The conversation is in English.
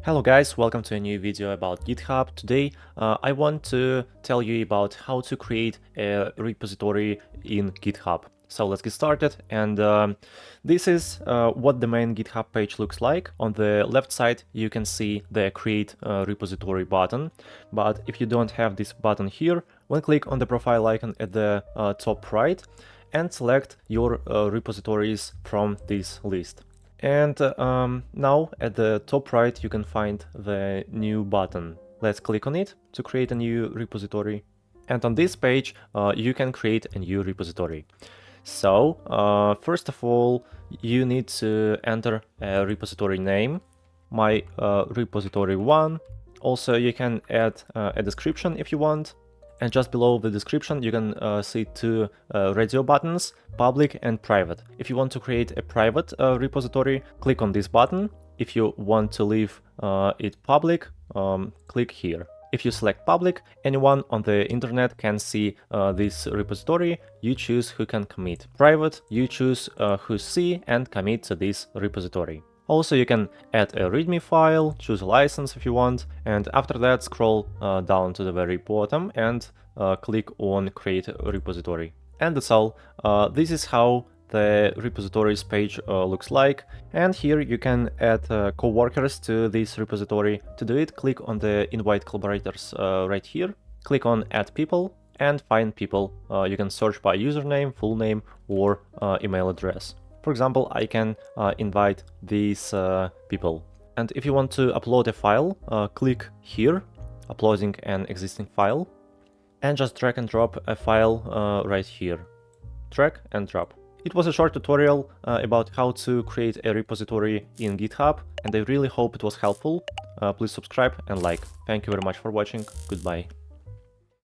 Hello guys, welcome to a new video about GitHub. Today I want to tell you about how to create a repository in GitHub. So let's get started, and this is what the main GitHub page looks like. On the left side you can see the create repository button, but if you don't have this button here, one click on the profile icon at the top right and select your repositories from this list. And now at the top right you can find the new button. Let's click on it to create a new repository. And on this page you can create a new repository. So first of all, you need to enter a repository name, my repository 1. Also you can add a description if you want. And just below the description you can see two radio buttons, public and private. If you want to create a private repository, click on this button. If you want to leave it public, click here. If you select public, anyone on the internet can see this repository. You choose who can commit. Private, you choose who see and commit to this repository. Also, you can add a README file, choose a license if you want, and after that scroll down to the very bottom and click on Create Repository. And that's all. This is how the repositories page looks like, and here you can add co-workers to this repository. To do it, click on the Invite Collaborators right here, click on Add People, and find people. You can search by username, full name, or email address. For example, I can invite these people. And if you want to upload a file, click here, uploading an existing file, and just drag and drop a file right here. Drag and drop. It was a short tutorial about how to create a repository in GitHub, and I really hope it was helpful. Please subscribe and like. Thank you very much for watching. Goodbye.